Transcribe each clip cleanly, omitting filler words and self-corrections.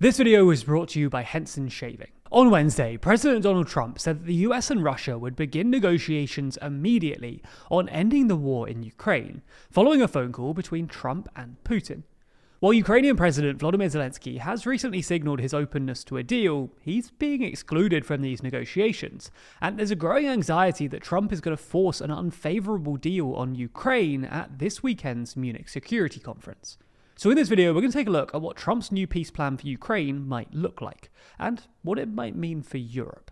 This video was brought to you by Henson Shaving. On Wednesday, President Donald Trump said that the US and Russia would begin negotiations immediately on ending the war in Ukraine, following a phone call between Trump and Putin. While Ukrainian President Volodymyr Zelensky has recently signaled his openness to a deal, he's being excluded from these negotiations, and there's a growing anxiety that Trump is going to force an unfavorable deal on Ukraine at this weekend's Munich Security Conference. So in this video, we're going to take a look at what Trump's new peace plan for Ukraine might look like, and what it might mean for Europe.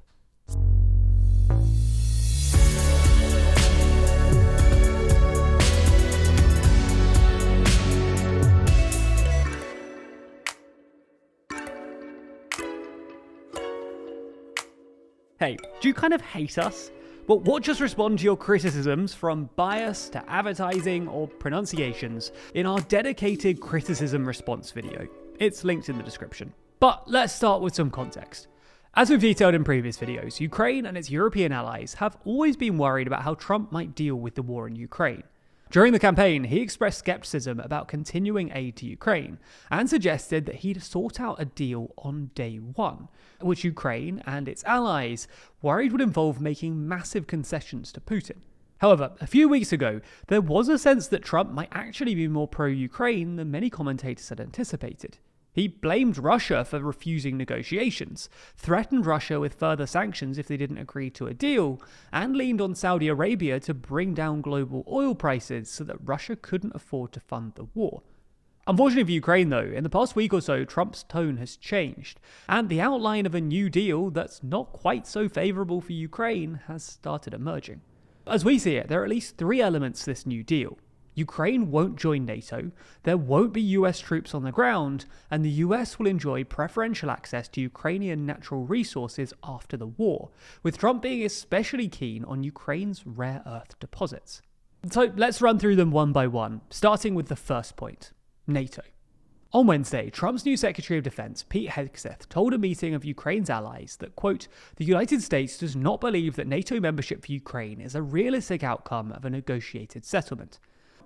Hey, do you kind of hate us? Well, watch us respond to your criticisms, from bias to advertising or pronunciations, in our dedicated criticism response video. It's linked in the description. But let's start with some context. As we've detailed in previous videos, Ukraine and its European allies have always been worried about how Trump might deal with the war in Ukraine. During the campaign, he expressed skepticism about continuing aid to Ukraine and suggested that he'd sort out a deal on day one, which Ukraine and its allies worried would involve making massive concessions to Putin. However, a few weeks ago, there was a sense that Trump might actually be more pro-Ukraine than many commentators had anticipated. He blamed Russia for refusing negotiations, threatened Russia with further sanctions if they didn't agree to a deal, and leaned on Saudi Arabia to bring down global oil prices so that Russia couldn't afford to fund the war. Unfortunately for Ukraine though, in the past week or so, Trump's tone has changed, and the outline of a new deal that's not quite so favourable for Ukraine has started emerging. As we see it, there are at least three elements to this new deal. Ukraine won't join NATO, there won't be US troops on the ground, and the US will enjoy preferential access to Ukrainian natural resources after the war, with Trump being especially keen on Ukraine's rare earth deposits. So let's run through them one by one, starting with the first point, NATO. On Wednesday, Trump's new Secretary of Defense, Pete Hegseth, told a meeting of Ukraine's allies that, quote, the United States does not believe that NATO membership for Ukraine is a realistic outcome of a negotiated settlement.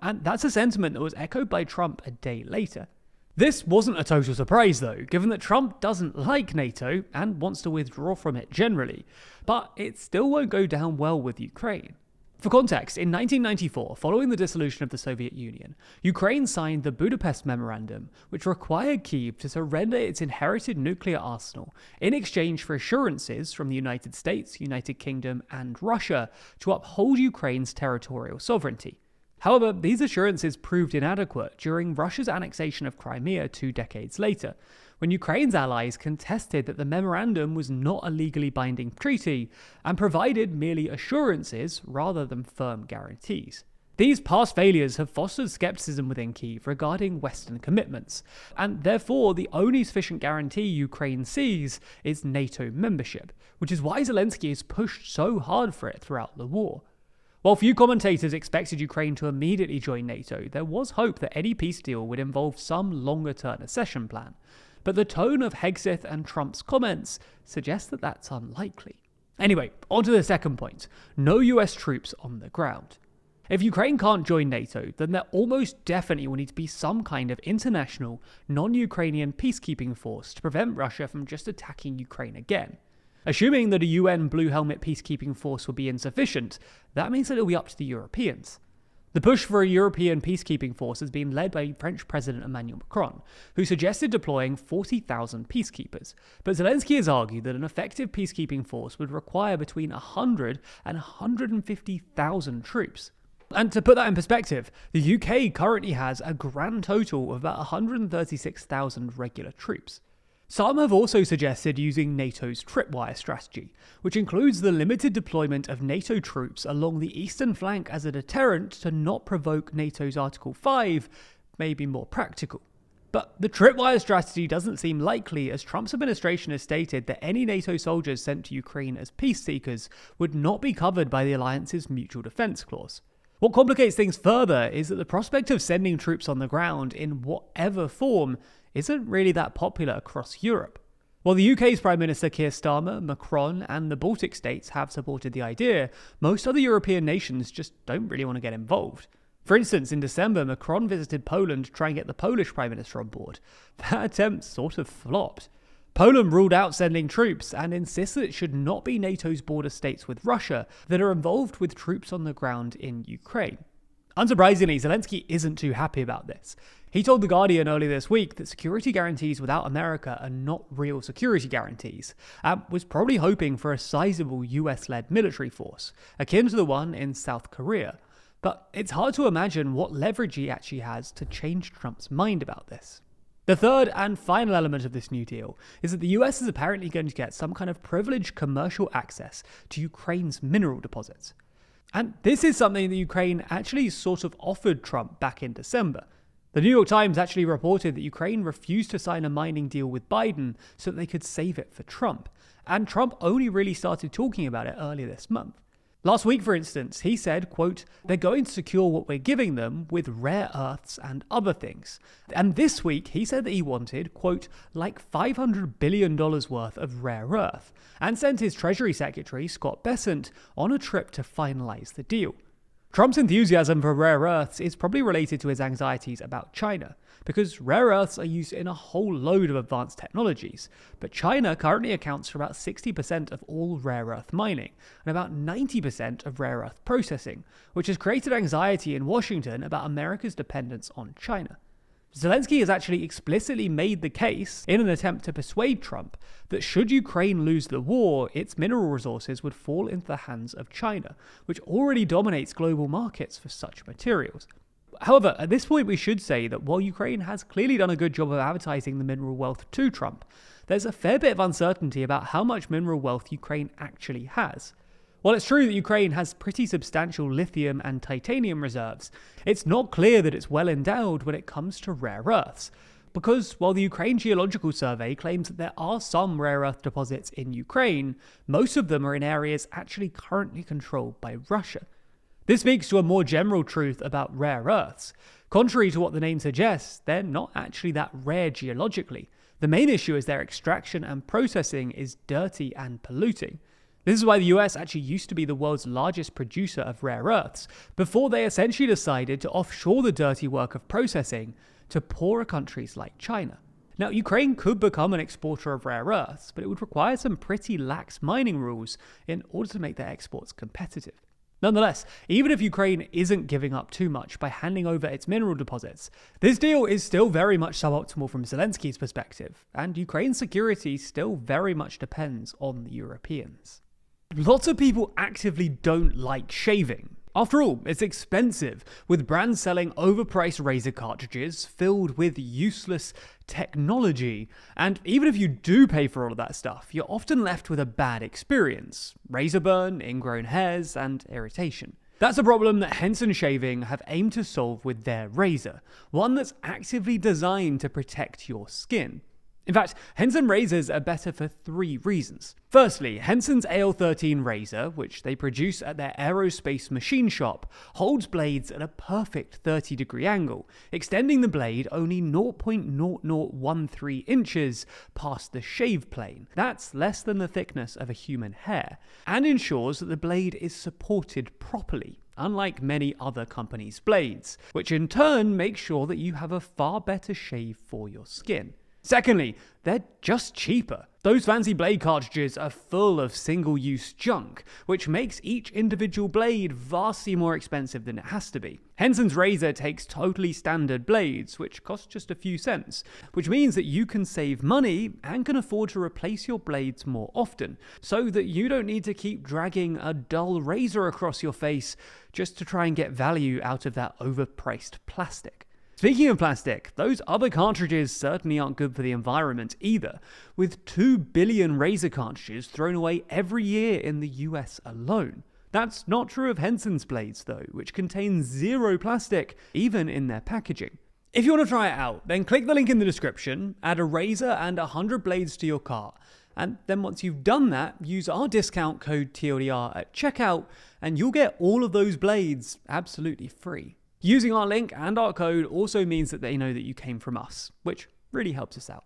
And that's a sentiment that was echoed by Trump a day later. This wasn't a total surprise though, given that Trump doesn't like NATO and wants to withdraw from it generally, but it still won't go down well with Ukraine. For context, in 1994, following the dissolution of the Soviet Union, Ukraine signed the Budapest Memorandum, which required Kyiv to surrender its inherited nuclear arsenal in exchange for assurances from the United States, United Kingdom, and Russia to uphold Ukraine's territorial sovereignty. However, these assurances proved inadequate during Russia's annexation of Crimea 2 decades later, when Ukraine's allies contested that the memorandum was not a legally binding treaty and provided merely assurances rather than firm guarantees. These past failures have fostered skepticism within Kyiv regarding Western commitments, and therefore the only sufficient guarantee Ukraine sees is NATO membership, which is why Zelensky has pushed so hard for it throughout the war. While few commentators expected Ukraine to immediately join NATO, there was hope that any peace deal would involve some longer-term accession plan. But the tone of Hegseth and Trump's comments suggests that that's unlikely. Anyway, on to the second point, no US troops on the ground. If Ukraine can't join NATO, then there almost definitely will need to be some kind of international, non-Ukrainian peacekeeping force to prevent Russia from just attacking Ukraine again. Assuming that a UN Blue Helmet peacekeeping force will be insufficient, that means that it will be up to the Europeans. The push for a European peacekeeping force has been led by French President Emmanuel Macron, who suggested deploying 40,000 peacekeepers. But Zelensky has argued that an effective peacekeeping force would require between 100 and 150,000 troops. And to put that in perspective, the UK currently has a grand total of about 136,000 regular troops. Some have also suggested using NATO's tripwire strategy, which includes the limited deployment of NATO troops along the eastern flank as a deterrent to not provoke NATO's Article 5, may be more practical. But the tripwire strategy doesn't seem likely, as Trump's administration has stated that any NATO soldiers sent to Ukraine as peace seekers would not be covered by the alliance's mutual defense clause. What complicates things further is that the prospect of sending troops on the ground in whatever form isn't really that popular across Europe. While the UK's Prime Minister Keir Starmer, Macron, and the Baltic states have supported the idea, most other European nations just don't really want to get involved. For instance, in December, Macron visited Poland to try and get the Polish Prime Minister on board. That attempt sort of flopped. Poland ruled out sending troops and insists that it should not be NATO's border states with Russia that are involved with troops on the ground in Ukraine. Unsurprisingly, Zelensky isn't too happy about this. He told The Guardian earlier this week that security guarantees without America are not real security guarantees, and was probably hoping for a sizable US-led military force, akin to the one in South Korea. But it's hard to imagine what leverage he actually has to change Trump's mind about this. The third and final element of this new deal is that the US is apparently going to get some kind of privileged commercial access to Ukraine's mineral deposits. And this is something that Ukraine actually sort of offered Trump back in December. The New York Times actually reported that Ukraine refused to sign a mining deal with Biden so that they could save it for Trump. And Trump only really started talking about it earlier this month. Last week, for instance, he said, quote, "They're going to secure what we're giving them with rare earths and other things." And this week, he said that he wanted, quote, like $500 billion worth of rare earth, and sent his Treasury Secretary, Scott Bessent, on a trip to finalize the deal. Trump's enthusiasm for rare earths is probably related to his anxieties about China, because rare earths are used in a whole load of advanced technologies, but China currently accounts for about 60% of all rare earth mining, and about 90% of rare earth processing, which has created anxiety in Washington about America's dependence on China. Zelensky has actually explicitly made the case, in an attempt to persuade Trump, that should Ukraine lose the war, its mineral resources would fall into the hands of China, which already dominates global markets for such materials. However, at this point we should say that while Ukraine has clearly done a good job of advertising the mineral wealth to Trump, there's a fair bit of uncertainty about how much mineral wealth Ukraine actually has. While it's true that Ukraine has pretty substantial lithium and titanium reserves, it's not clear that it's well endowed when it comes to rare earths. Because while the Ukraine Geological Survey claims that there are some rare earth deposits in Ukraine, most of them are in areas actually currently controlled by Russia. This speaks to a more general truth about rare earths. Contrary to what the name suggests, they're not actually that rare geologically. The main issue is their extraction and processing is dirty and polluting. This is why the US actually used to be the world's largest producer of rare earths, before they essentially decided to offshore the dirty work of processing to poorer countries like China. Now, Ukraine could become an exporter of rare earths, but it would require some pretty lax mining rules in order to make their exports competitive. Nonetheless, even if Ukraine isn't giving up too much by handing over its mineral deposits, this deal is still very much suboptimal from Zelensky's perspective, and Ukraine's security still very much depends on the Europeans. Lots of people actively don't like shaving. After all, it's expensive, with brands selling overpriced razor cartridges filled with useless technology. And even if you do pay for all of that stuff, you're often left with a bad experience. Razor burn, ingrown hairs, and irritation. That's a problem that Henson Shaving have aimed to solve with their razor, one that's actively designed to protect your skin. In fact, Henson razors are better for 3 reasons. Firstly, Henson's AL13 razor, which they produce at their aerospace machine shop, holds blades at a perfect 30-degree angle, extending the blade only 0.0013 inches past the shave plane. That's less than the thickness of a human hair, and ensures that the blade is supported properly, unlike many other companies' blades, which in turn makes sure that you have a far better shave for your skin. Secondly, they're just cheaper. Those fancy blade cartridges are full of single-use junk, which makes each individual blade vastly more expensive than it has to be. Henson's razor takes totally standard blades, which cost just a few cents, which means that you can save money and can afford to replace your blades more often, so that you don't need to keep dragging a dull razor across your face just to try and get value out of that overpriced plastic. Speaking of plastic, those other cartridges certainly aren't good for the environment either, with 2 billion razor cartridges thrown away every year in the US alone. That's not true of Henson's blades though, which contain 0 plastic, even in their packaging. If you want to try it out, then click the link in the description, add a razor and 100 blades to your cart, and then once you've done that, use our discount code TLDR at checkout, and you'll get all of those blades absolutely free. Using our link and our code also means that they know that you came from us, which really helps us out.